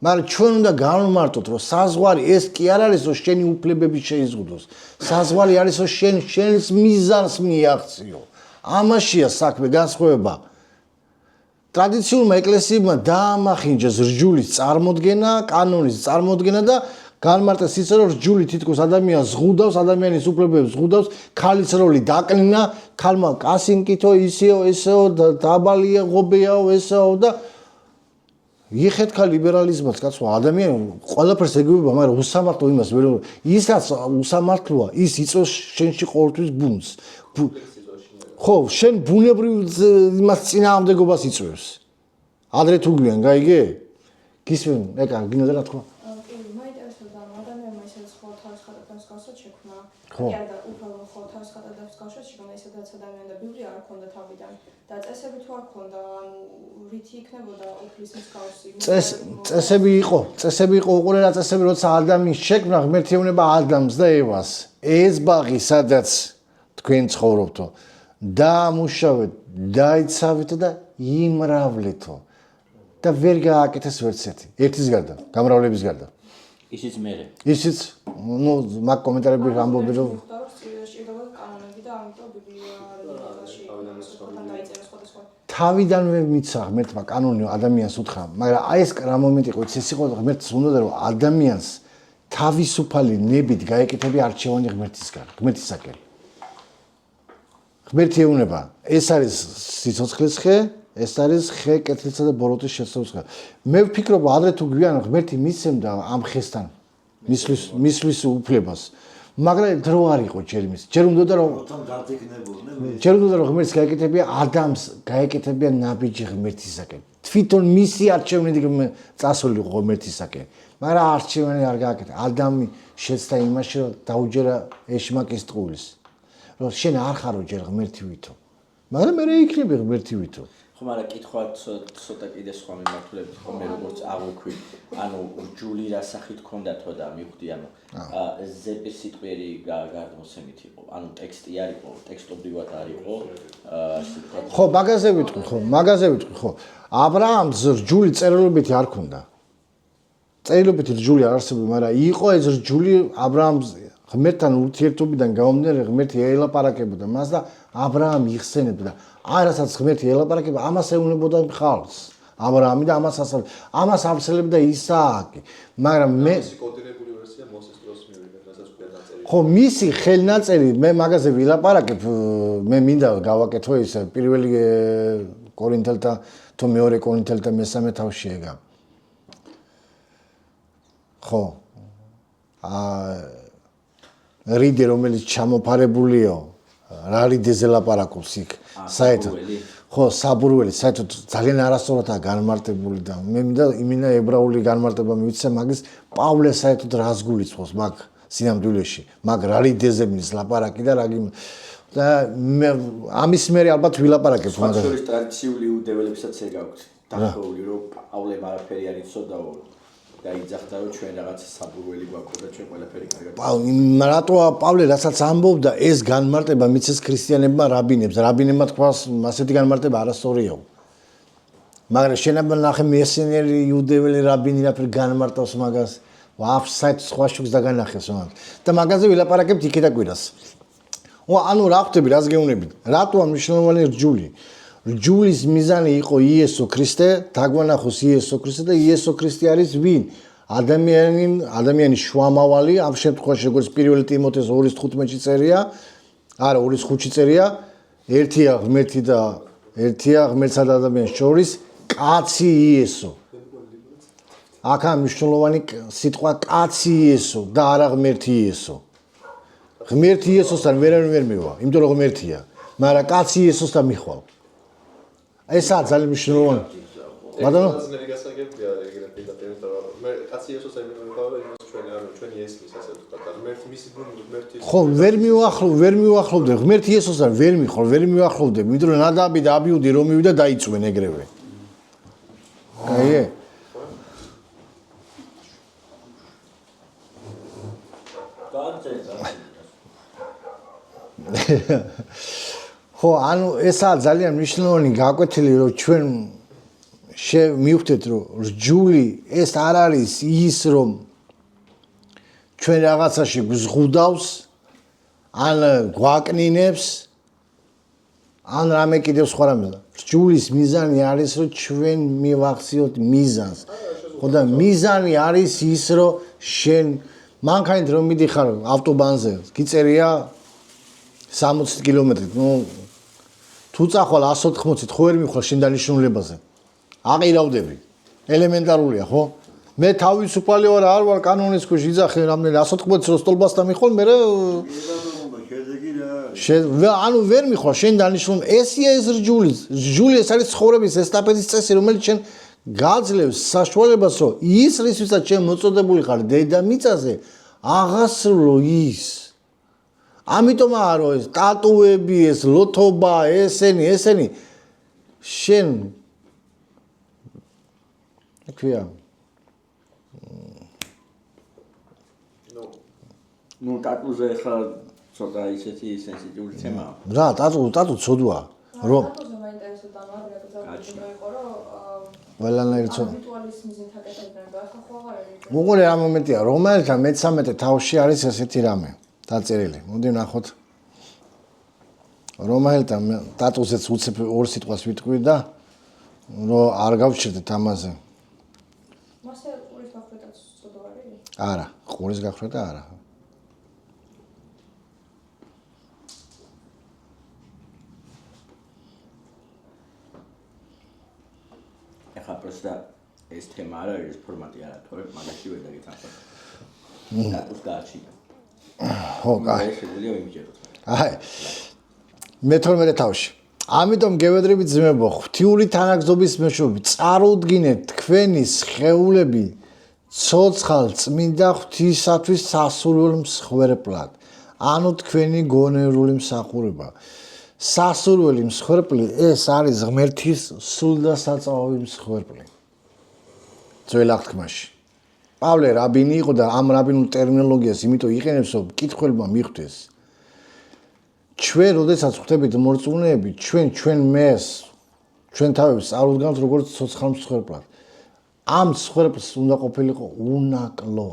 მაგრამ ჩვენ უნდა განვმარტოთ, რომ საზღვარი ეს კი არ არის, რომ შენი უფლებები შეიზღუდოს. საზღვარი არის, რომ შენს მიზანს მიაღწიო. ამაშია საქმე, განსხვავება. ტრადიციულმა ეკლესიებმა დაამახინჯეს რჯულის წარმოდგენა, კანონის წარმოდგენა და განმარტეს ისე, რომ რჯული თითქოს ადამიანს ზღუდავს, ადამიანის უფლებებს ზღუდავს, ქალის როლი დაკნინა, ქალმა კასინკითო, ისეო, დაბალია, ღობეაო, ესეო და იხეთქა ლიბერალიზმად, კაცო, ადამიანი ყველაფერს ეგუება, მაგრამ უსამართლო იმას ვერ ისაც უსამართლოა, ის იწვევს შენში ყოველთვის ბუნს. ხო, შენ ბუნებრივ იმას წინააღმდეგობას იწვევს. ადრე თუ გვიან, გაიგე? გისმენ, ეკა, გინდა რა თქვა? კი, მაინტერესებდა ადამიანმა ისედაც ხო თავის ხატად მსგავსად შექმნა. ხო. კი, და უფალმა ხო თავის ხატად მსგავსად შექმნა, ისედაც ადამიანი და ბიბლია არ ქონდა თავიდან. და წესები თუ არ ქონდა, ანუ რითი იქნებოდა უფლის მსგავსი? წესები იყო, უყურე რა წესები, როცა ადამიანს შექმნა, ღმერთი ეუბნება ადამს და ევას. ეს ბაღი, სადაც თქვენ ცხოვრობთო, დაამუშავეთ, დაიცავეთ და იმრავლეთო. და ვერ გააკეთეს ვერც ერთის გარდა, გამრავლების გარდა. ისიც მერე. ისიც, ნუ მაგ კომენტარებში ამბობენ რომ ჭირდება კანონები და ამიტომ ბიბლია რელიგიაში დაიწერა სხვადასხვა. თავიდანვე მიცა ღმერთმა კანონი ადამიანს უთხრა, მაგრამ აი ეს რა მომენტი იყო, ეს იყო ღმერთს უნდა რომ ადამიანს თავისუფალი ნებით გაეკეთებია არჩევანი ღმერთისაკენ. ღმერთი ეუბნება, ეს არის სიცოცხლის ხე, ეს არის ხე კეთილისა და ბოროტის შეცდომის ხე. მე ვფიქრობ, ადრე თუ გვიან ღმერთი მისცემდა ამ ხესთან მისვლის უფლებას. მაგრამ დრო არ იყო ჯერ იმის. ჯერ უნდა რომ ღმერთს გაეკეთებია ადამიანს, გაეკეთებია ნაბიჯი ღმერთისაკენ. თვითონ მისი არჩევნით წასული იყო ღმერთისაკენ. მაგრამ არჩევანი არ გააკეთა. ადამი შეცდა იმაში, რომ დაუჯერა ეშმაკის ტყუილს. რომ შენ არ ხარო ჯერ ღმერთივითო. მაგრამ მე იქნები ღმერთივითო. ხო, მაგრამ კითხვა ცოტა კიდე სხვა მიმართულებით ხო მე როგორც აღვიქვი, ანუ რჯული რა სახით ქონდათო და მივხვდი, ანუ ზეპირ სიტყვიერი გარდმოსემით იყო, ანუ ტექსტი არ იყო, ტექსტობრივად არ იყო, ასე ვთქვათ. ხო, მაგაზე ვიტყვი, ხო. ა ブラ ამს რჯული წერილობითი არ ქონდა. წერილობით რჯული არ არსებობდა, მაგრამ იყო ეს რჯული აბრაამს ღმერთთან ურთიერთობიდან გამომდინარე ღმერთი ელაპარაკებოდა მას და აბრაამი იხსენებდა და არასაც ღმერთი ელაპარაკებდა, ამას ეუბნებოდა ხალხს. აბრაამი და ამას ამსელებდა ისააკი. მაგრამ მე კოდირებული ვერსია მოსეს დროს მივიდა, რასაც ქვია დაწერილი. ხო, მისი ხელნაწერი მე მაგაზე ვილაპარაკებ, მე მინდა გავაკეთო ის პირველი კორინთელთა თუ მეორე კორინთელთა მესამე თავში ეგა. ხო. რიდე რომელიც ჩამოფარებულიო, რა რიდეზე ლაპარაკობს იქ, საერთოდ. ხო, საბურველი, საერთოდ ძალიან არასწორადაა განმარტებული და მე მინდა იმინა ებრაული განმარტება მივიცე მაგის პავლე საერთოდ რას გულისხმობს მაგ სინამდვილეში, მაგ რა რიდეზე მიდის ლაპარაკი და რა და მე ამის მერე ალბათ ვილაპარაკებ მაგრამ შორის ტრადიციული იუდეველებსაც ეგაქვთ დახეული რომ პავლემ არაფერი არ იცოდაო და იძახდა რომ ჩვენ რაღაც საბურველი გვაქვს და ჩვენ ყველაფერი კარგად რატო პავლე რასაც ამბობდა ეს განმარტება მიცეს ქრისტიანებმა რაბინებმა თქვას ასეთი განმარტება არასწორიაო მაგრამ შენაბა ნახე მესენერი იუდეველი რაბინი რაფერ განმარტავს მაგას ვაფსაით სხვა შუქს დაგანახეს მაგ და მაგაზე ვილაპარაკებთ იქეთა კვირას ანუ რა ხვდები რას გეუბნებით რატო მნიშვნელოვანი რჯული რჯულის მიზანი იყო იესო ქრისტე დაგვანახოს იესო ქრისტე და იესო ქრისტე არის ვინ ადამიანის შუამავალი ამ შემთხვევაში როგორც პირველი ტიმოთეს 2:15-ში წერია არა 2:5-ში წერია ერთია ღმერთი და ერთია ღმერთსა და ადამიანს შორის კაცი იესო აქა მნიშვნელოვანი სიტყვა კაცი იესო და არა ღმერთი იესო ღმერთი იესოსთან ვერავინ ვერ მივა იმიტომ რომ ღმერთია მაგრამ კაცი იესოსთან მიხვალ ესაა ძალიან მნიშვნელოვანი მაგრამ ძნელი გასაგებია ეგრე პირდაპირ მე კაცი იესოს ემიხვავ იმას ჩვენი ესმის ასე ვთქვათ და ღმერთი მისი ღმერთი ხო ვერ მივახლოვდე ღმერთი იესოსთან ვერ მივახლოვდე იმიტომ რომ ნადაბი და აბიუდი რომ მივიდა დაიწვენ ეგრევე აი ხო, ანუ ესაა ძალიან მნიშვნელოვანი გაკვეთილი, რომ ჩვენ მივხვდეთ, რომ რჯული ეს არ არის ის, რომ ჩვენ რაღაცაში გვზღუდავს, ან გვაკნინებს, ან რამე კიდევ სხვა რამე. რჯულის მიზანი არის, რომ ჩვენ მივახციოთ მიზანს. ხო და მიზანი არის ის, რომ შენ მანქანით რომ მიდიხარ ავტობანზე, გიწერია 60 კილომეტრით, თუ წახვალ 180-ით ხო ვერ მიხვალ შენ დანიშნულებაზე. აყირავდები. ელემენტარულია, ხო? მე თავისუფალი ვარ, არ ვარ კანონის ქვეშ იძახე რამდენი 180-ით რო სტოლბასთან მიხვალ, მე ანუ ვერ მიხვალ შენ დანიშნულ ესია ეს რჯული. რჯული ეს არის ცხოვრების ესტაფეტის წესი, რომელიც შენ გაძლევს საშუალებას, რომ ის რისთვისაც შენ მოწოდებული ხარ დედამიწაზე, აღასრულო ის. ამიტომ არო ეს ტატუები, ეს ლოთობა, ესენი შენ ქვია ნუ ტატუზე ხარ ცოტა ისეთი სენსიტიური თემაა რა ტატუ ცოდვა რომ ტატუზე მაინტერესებდა მაგრამ ზოგადად იყო რომ ყველანაირ რიტუალის მიზნით აკეთებდნენ და ახლა ხო აღარ არის უყურე რა მომენტია რომელთა მე-13 თავში არის ესეთი რამე დაწერილი. მოდი ნახოთ. რომელთა ტატუზეც უცებ ორ სიტყვას ვიტყვი და რომ არ გავჩერდეთ ამაზე. მასე ყურის გახრედაც ცოდვა არის? არა, ყურის გახრედა არა. ეხლა პროსტა ეს თემა არა ეს ფორმატი არა თორე მაგაში ვერ დაგეთანხმებ. ტატუს გააჩინა. ხო, აი შეგვიძლია ვიმჯეროთ. აი მე-12 თავში. ამიტომ გევედრებით ძმებო, ღვთიური თანაგზობის მეშვეობით წარუდგინეთ თქვენი სხეულები ცოცხალ წმინდა ღვთისათვის სასურველ მსხვერპლად. ანუ თქვენი გონერული მსახურება. სასურველი მსხვერპლი ეს არის ღმერთის სულ და საწვავი მსხვერპლი. ძველ აღთქმაში. პავლე რაბინი იყო და ამ რაბინულ ტერმინოლოგიას იმიტომ იყენებს, რომ კითხველმა მიხვდეს. ჩვენ, როდესაც ხვდებით მორწმუნეები, ჩვენ მეს, ჩვენ თავებს წარუდგამთ როგორც ცოცხალ მსხვერპლად. ამ მსხვერპლს უნდა ყოფილიყო უნაკლო.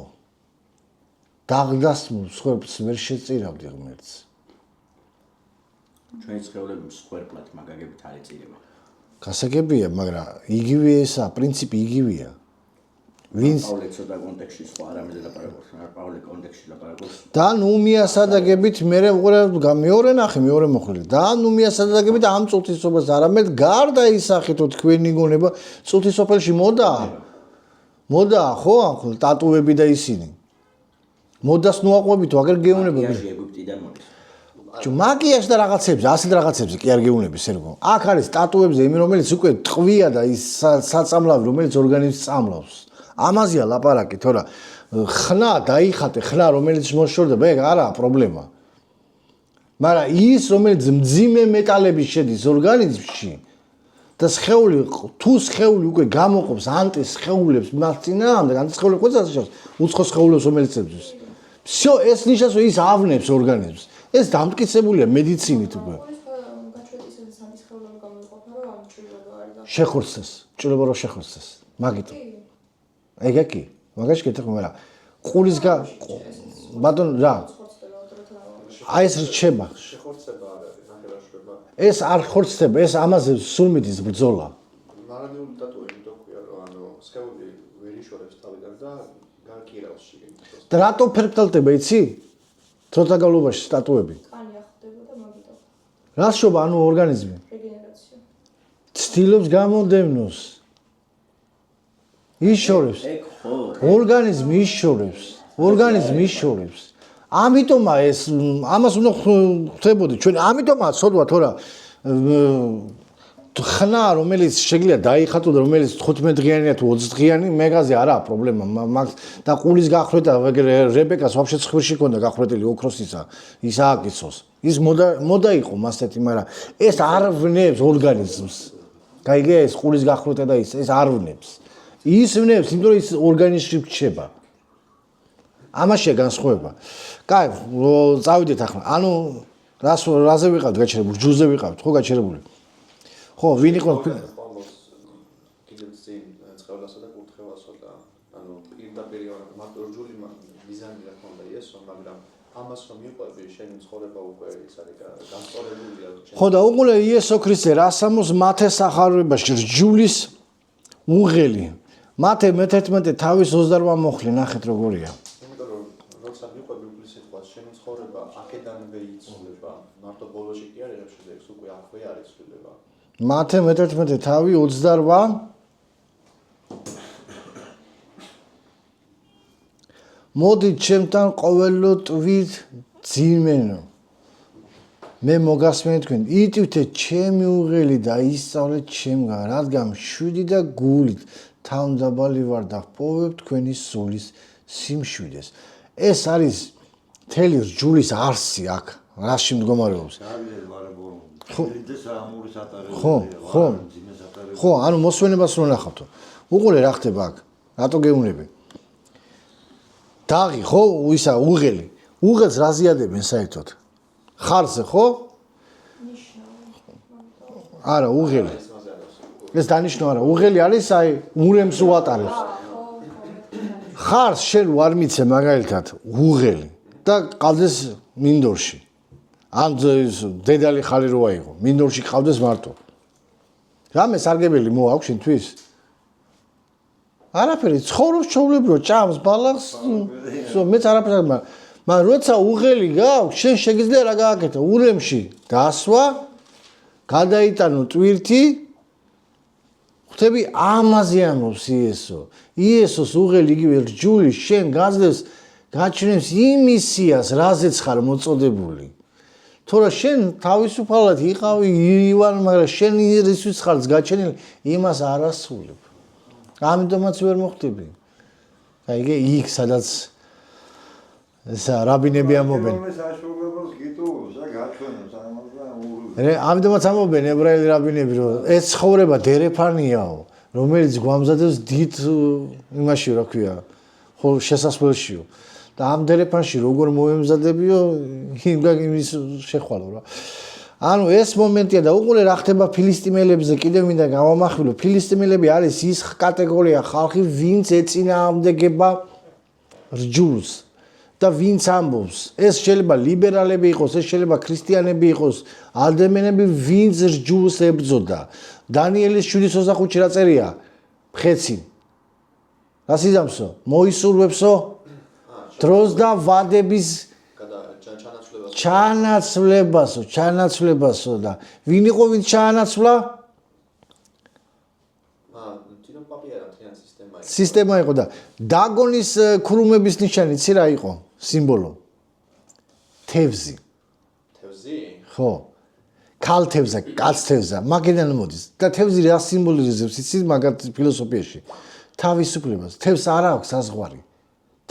დაღდასმულ მსხვერპლს ვერ შეწირავდი ღმერთს. ჩვენი სხეულები მსხვერპლად მაგაგებით არ ეწირება. გასაგებია, მაგრამ იგივე ესაა, პრინციპი იგივეა. ვინც პავლე ცოტა კონტექსტში სხვა რამეზე ლაპარაკობს, პავლე კონტექსტში ლაპარაკობს. და ნუ მიასადაგებით მე მეორე ნახე მეორე მოხდილი. და ნუ მიასადაგებით ამ წუთისობას არამედ გარდა ისახითო თქვენი გონება წუთისოფელში მოდა ხო ახლა ტატუები და ისინი. მოდას ნუ აყვებითო აგერ გეუნება. მაგიაში ეგვიპტიდან მოდის. მაგიაში და რაღაცებზე, ასეთ რაღაცებზე კი არ გეუნები სერგო. აქ არის ტატუებზე იმი რომელიც უკვე ტყვია და ის საწამლავი რომელიც ორგანიზმს წამლავს. ამაზეა ლაპარაკი, თორა ხნა დაიხატე, ხნა რომელიც მოშორდება, ეგ არაა პრობლემა. მაგრამ ის რომელიც მძიმე მეტალები შედის ორგანიზმში და სხეული თუ სხეული უკვე გამოყოფს ანტისხეულებს მას წინააღმდეგ, ანტისხეულებს ყოველას შევს, უცხო სხეულებს რომელიც ებრძვის. всё, ეს ნიშნავს რომ ის ავნებს ორგანიზმს. ეს დამტკიცებულია მედიცინით უკვე. გაჩვენებისას ანტისხეულები გამოიყოფა, რომ ამ ჭრილობა არის და შეხორცეს, ჭრილობა რო შეხორცეს. მაგიტო. ეგა კი, მაგაში კეთება, მაგრამ ყურის ბატონ რა. აი ეს რჩება. შეხორცება არ არის, ნახევარშვება. ეს არ ხორცდება, ეს ამაზე სულ მიდის ბრძოლა. მარადიული ტატუები თქვია, რომ ანუ სხეული ვერ იშორებს თავიდან და განკირავს შიგნით. და რატო ფერფტალდება, იცი? დროთა განმავლობაში ტატუები. კანი ახდება და მაგიტო. რას შობა ანუ ორგანიზმი? რეგენერაცია. ცდილობს გამოდევნოს. იშორებს. ეგ ხო. ორგანიზმი იშორებს. ორგანიზმი იშორებს. ამიტომა ეს ამას უნდა ხვდებოდი ჩვენ. ამიტომა ცოდვა თორა ხნა რომელიც შეიძლება დაიხატო და რომელიც 15 დღიანია თუ 20 დღიანი მეგაზე არაა პრობლემა. და ყულის გახრეთა რებეკას ვაფშე ცხვირში ქონდა გახრეტილი ოქროსისა ის ააკიცოს. ის მოდა იყო მასეთი, მაგრამ ეს არ ვნებს ორგანიზმს. გაიგე ეს ყულის გახრეტა და ის არ ვნებს. ის ვნებს, იმიტომ რომ ის ორგანიზმში რჩება. ამაშია განსხვავება. კაი, წავიდეთ ახლა. ანუ რაზე ვიყავთ გაჩერებული? ჯულზე ვიყავთ, ხო გაჩერებული? ხო, ვინ იყო? კიდევ წინ წყევლასა და კურთხევასო და ანუ პირდაპირ მარტო რჯული მიზანი რა ქონდა იესო, მაგრამ ამას რომ მიყვები შენი ცხოვრება უკვე ის არის განსწორებულია. ხო და უყურე იესო ქრისტე რასამოს მათე სახარებაში რჯულის უღელი. მათე მე-11 თავის 28 მოხლი, ნახეთ როგორია. იმიტომ რომ როცა მიყვები უგლის სიტყვას შენი ცხოვრება აქედანვე იცვლება. მარტო ბოლოში კი არ იღებს შედეგს, უკვე აქვე არის ცვლილება. მათე მე-11 თავი 28 მოდით ჩემთან ყოველო ტვირთ ძიმენო მე მოგასმენთ თქვენ იტვირთე ჩემი უღელი და ისწავლეთ ჩემგან რადგან შვიდი და გულით თავმდაბალი ვარ და ვპოვებ თქვენი სულის სიმშვიდეს ეს არის მთელი რჯულის არსი აქ რაში მდგომარეობს ხო ანუ მოსვენებას რო ნახავთო უყურე რა ხდება აქ რატო გეუნები დაღი ხო ისა უღელი უღელს რა ზიადებენ საერთოდ ხარზე ხო არა უღელი ეს დანიშნო არა უღელი არის აი ურემს უატარებს ხარს შენ ვარ მიცე მაგალითად უღელი და ყავდეს მინდორში ან დედალი ხალი რო აიღო მინდორში ყავდეს მარტო რამე სარგებელი მოაქვს შენთვის არაფერი ცხოვრობს ჩოვლებრო ჭამს ბალახს მეც არაფერი მაგრამ როცა უღელი გაქვს შენ შეგიძლია რა გააკეთო ურემში დასვა გადაიტანო ტვირთი ხვდები ამაზე ამბობს იესოს უღელი იგივე რჯული შენ გაძლევს გაჩნევს იმისიას რაზეც ხარ მოწოდებული თორე შენ თავისუფალად იყავი ივან მაგრამ შენ ისიც ხარ გაჩენილი იმას არ ასრულებ ამიტომაც ვერ მოხდები გაიგე იქ სადაც ესა რაბინები ამობენ ამიტომაც ამობენ ებრაელი რაბინები რომ ეს ცხოვრება დერეფანიაო რომელიც გვამზადებს დიდ იმაში რა ქვია ხო შესასვლელშიო და ამ დერეფანში როგორ მოემზადებიო იმის შეხვალო რა ანუ ეს მომენტია და უყურე რა ხდება ფილისტიმელებზე კიდევ მინდა გავამახვილო ფილისტიმელები არის ის კატეგორია ხალხი ვინც ეწინააღმდეგება რჯულს და ვინც ამბობს ეს შეიძლება ლიბერალები იყოს ეს შეიძლება ქრისტიანები იყოს ადამიანები ვინც რჯულს ებრძოდა დანიელის 7:25 რა წერია მხეცი რა სიზამსო მოისურვებსო დროს და ვადების ჩანაცვლებასო და ვინ იყო ვინც ჩაანაცვლა თვითონ პაპია რა თიან სისტემა იყო და დაგონის ქრუმების ნიშანი იცი რა იყო სიმბოლო თევზი ხო ქალთევზა კაცთევზა მაგიდან მოდის და თევზი რა სიმბოლიზებს იცი მაგათ ფილოსოფიაში თავისუფლებას თევზს არ აქვს საზღვარი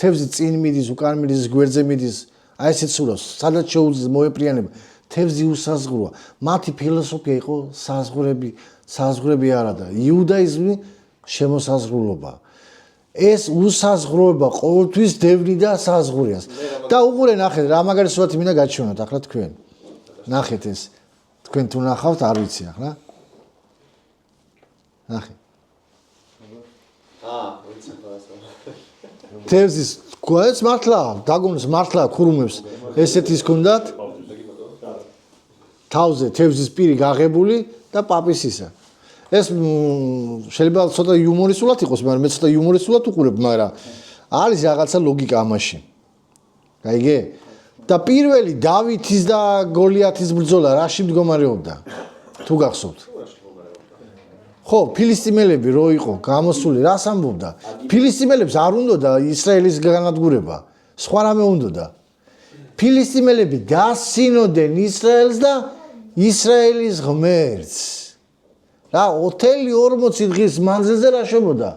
თევზი წინ მიდის უკან მიდის გვერდზე მიდის აი ესეც სურავს სადაც შეუძლეს მოეპრიანება თევზი უსაზღვროა მათი ფილოსოფია იყო საზღვრები არა და იუდაიზმი შემოსაზღვრულობა ეს უსაზღვროება ყოველთვის დევნი და საზღვრიას და უყურე ნახეთ რა მაგარი სურათი მინდა გაჩვენოთ ახლა თქვენ ნახეთ ეს თქვენ თუ ნახავთ არ ვიცი ახლა ნახეთ ვიცი ხოლმე თევზის გვაეც მართლა დაგონს მართლა ქურუმებს ესეთის ჰქონდათ თავზე თევზის პირი გაღებული და პაპის ისა ეს შეიძლება ცოტა იუმორისტულად იყოს მაგრამ მე ცოტა იუმორისტულად უყურებ მაგრამ არის რაღაცა ლოგიკა ამაში გაიგე და პირველი დავითის და გოლიათის ბრძოლა რაში მდგომარეობდა თუ გახსოვთ ხო ფილისტიმელები რო იყო გამოსული რას ამბობდა ფილისტიმელებს არ უნდოდა ისრაელის განადგურება სხვა რამე უნდოდა ფილისტიმელები დასინოდნენ ისრაელს და ისრაელის ღმერთს რა 40 დღის მანძილზე რა შობოდა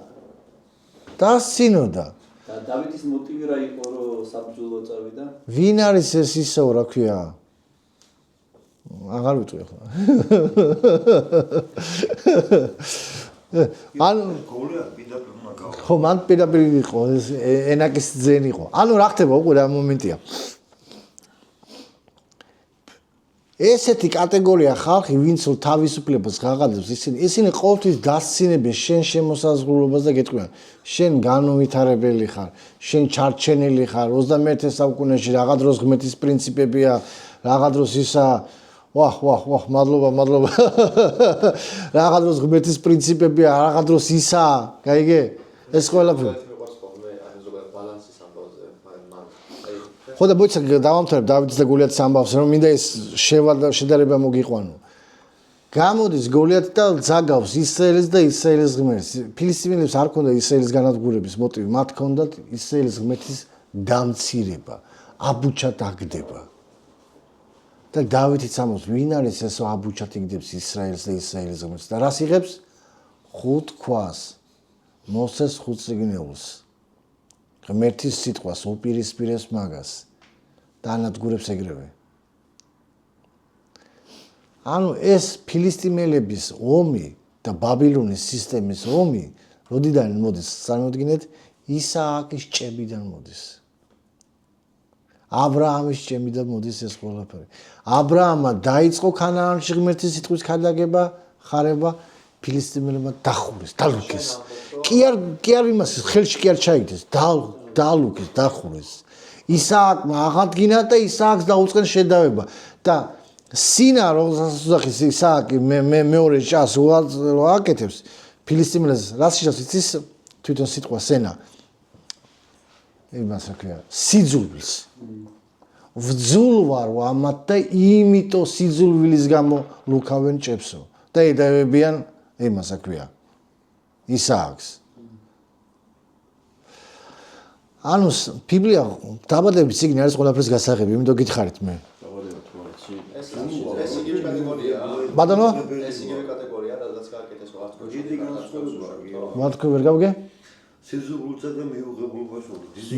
დასინოდა და დავითის მოტივი რა იყო რომ საბრძოლო წავიდა ვინ არის ეს ისო რა ქვია აღარ ვიტყვი ახლა ანუ ხო მან პირდაპირ იყო ენაკის ძენი იყო ანუ რა ხდება უყურე ამ მომენტია ესეთი კატეგორია ხალხი ვინც თავისუფლებას გაღადებს ისინი ყოველთვის დასცინებენ შენ შემოსაზღვრულობას და გეტყვიან შენ განუვითარებელი ხარ შენ ჩარჩენილი ხარ 21 საუკუნეში რაღა დროს ღმერთის პრინციპებია რაღა დროს ისა ვაჰ მადლობა რაღა დროს ღმერთის პრინციპებია რაღაცა დროს ისა გაიგე ეს ყველაფერი ხო და მოიცა დავამთავრებ დავითის და გოლიათის ამბავს რომ მინდა ეს შედარება მოგიყვანო გამოდის გოლიათი და ზაგავს ისრაელის და ისრაელის ღმერთს ფილისტიმელებს არ ქონდა ისრაელის განადგურების მოტივი მათ ქონდათ ისრაელის ღმერთის დამცირება აბუჩად აგდება და დავითიც ამბობს ვინ არის ესო აბუჩად იგდებს ისრაელს და ისრაელის ღმერთს და რას იღებს ხუთ ქვას მოსეს ხუთ სიგნეულს ღმერთის სიტყვას უპირისპირეს მაგას და ანადგურებს ეგრევე ანუ ეს ფილისტიმელების ომი და ბაბილონის სისტემის ომი როდიდან მოდის წარმოიდგინეთ ისააკის ჭებიდან მოდის აბრაამის ჭებიდან მოდის ეს ყველაფერი აბრაამმა დაიწყო ქანაანში ღმერთის სიტყვის ქადაგება ხარება ფილისტიმელებმა დახურეს დალუქეს კი არ იმას ხელში კი არ ჩაიგდეს დალუქეს დახურეს ისააკმა აღადგინა და ისააკს დაუწყენ შედავება და სინა როდესაც ისააკი მეორე ჭას აკეთებს ფილისტიმელებს რას შეჭას იცის თვითონ სიტყვა სენა იმას რა ქვია სიძულვილს ვძულვარ ამათ და იმიტომ სიძულვილის გამო ლუქავენ ჭებსო და ედავებიან იმას რა ქვია ისააკს ანუ ბიბლია დაბადების წიგნი არის ყველაფრის გასაღები იმიტომ გითხარით მე ეს იგივე კატეგორიაა ბატონო ეს იგივე კატეგორიაა რადგან გააკეთეს მათ თქვენ ვერ გავგე სიზულულსა და მიუღებულობას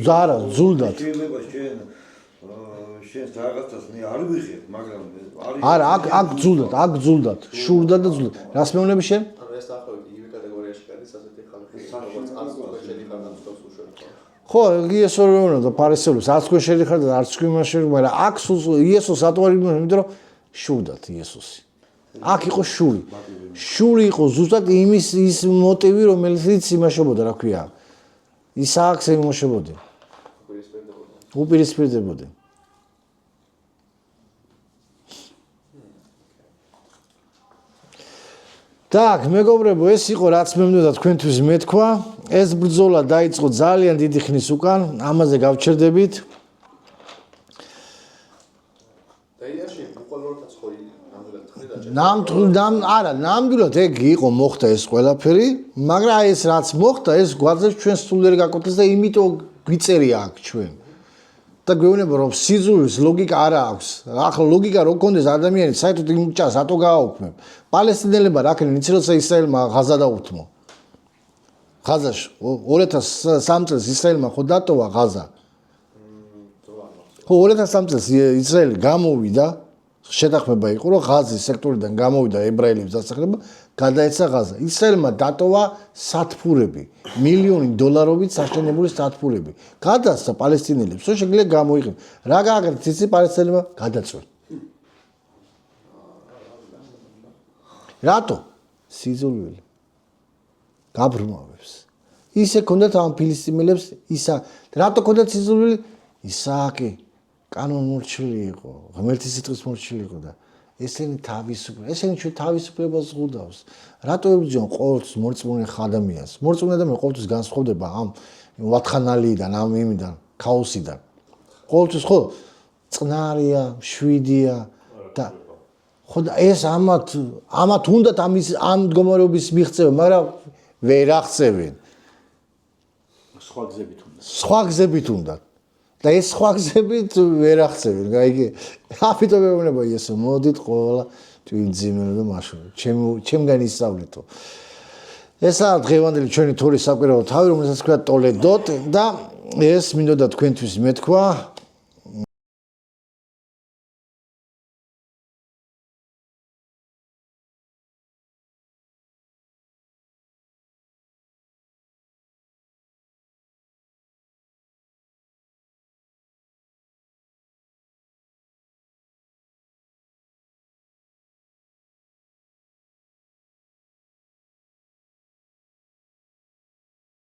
ზარა ზულდათ შეიძლება შენ რაღაცას მე არ ვიღებ მაგრამ არა აქ ზულდათ შურდა და ზულდათ რას მეუბნები შენ ანუ ეს დაახლოებით იგივე კატეგორიაში გადის ასეთი ხალხი როგორც არც შეიძლება განსხვავოს უშუალოდ ხო იესო რომ და ფარისევლებს არც თქვენ შედიხართ და არც თქვენ მას მაგრამ აქ იესოს ატყვარი იმიტომ რომ შურდათ იესოსი. აქ იყო შური. შური იყო ზუსტად იმის ის მოტივი, რომელიც იმაშობოდა, რა ქვია. ისააკს ემოშებოდი. უპირისპირდებოდი. Так, მეგობრებო, ეს იყო რაც მე მინდოდა თქვენთვის მეთქვა. ეს ბრძოლა დაიწყო ძალიან დიდი ხნის უკან, ამაზე გავჩერდებით. ნამდვილად ეგ იყო მოხდა ეს ყველაფერი, მაგრამ ეს რაც მოხდა, ეს გვაძლევს ჩვენ სულიერ გაკუთვნას და იმიტომ გვიწერია აქ ჩვენ. და გვეუბნება რომ სიძულვის ლოგიკა არ აქვს. ახლა ლოგიკა რო გქონდეს ადამიანი საერთოდ იმ ჭას რატო გააუქმებ? პალესტინელებმა რა ქნიან, იცი როცა ისრაელმა ღაზა დაუთმო. ღაზაში 2003 წელს ისრაელმა ხო დატოვა ღაზა. ხო 2003 წელს ისრაელი გამოვიდა, შეთანხმება იყო რომ ღაზის სექტორიდან გამოვიდა ებრაელების დასახლება, გადაეცა ღაზა. ისრაელმა დატოვა სათბურები, $1,000,000 საშენებული სათბურები. გადასცა პალესტინელებს, რომ შეგიძლია გამოიყენო. რა გააკეთეს იცი პალესტინელებმა? გადაწვეს. რატო? სიძულვილი. გაბრმავებს. ისე ქონდათ ამ ფილისტიმელებს ისა. რატო ქონდათ სიძულვილი? ისააკი კანონმორჩილი იყო, ღმერთის სიტყვის მორჩილი იყო და ესენი ჩვენ თავისუფლებას ზღუდავს. რატო ებრძვიან ყოველთვის მორწმუნე ადამიანს? მორწმუნე ადამიანი ყოველთვის განსხვავდება ამ ვათხანალიიდან, ამ იმიდან, ქაოსიდან. ყოველთვის ხო წყნარია, მშვიდია და ხო და ეს ამათ უნდათ ამ მდგომარეობის მიღწევა, მაგრამ ვერ აღწევენ. სხვა გზებით უნდათ. და ეს სხვა გზებით ვერ აღწევენ, გაიგე? ამიტომ მეუბნება იესო, მოდით ყველა twin-ძიმენო და მაშინ ჩემგან ისწავლეთო. ესაა დღევანდელი ჩვენი თორის საკვირაო თავი, რომელსაც ქვია ტოლედოთ და ეს მინდოდა თქვენთვის მეთქვა.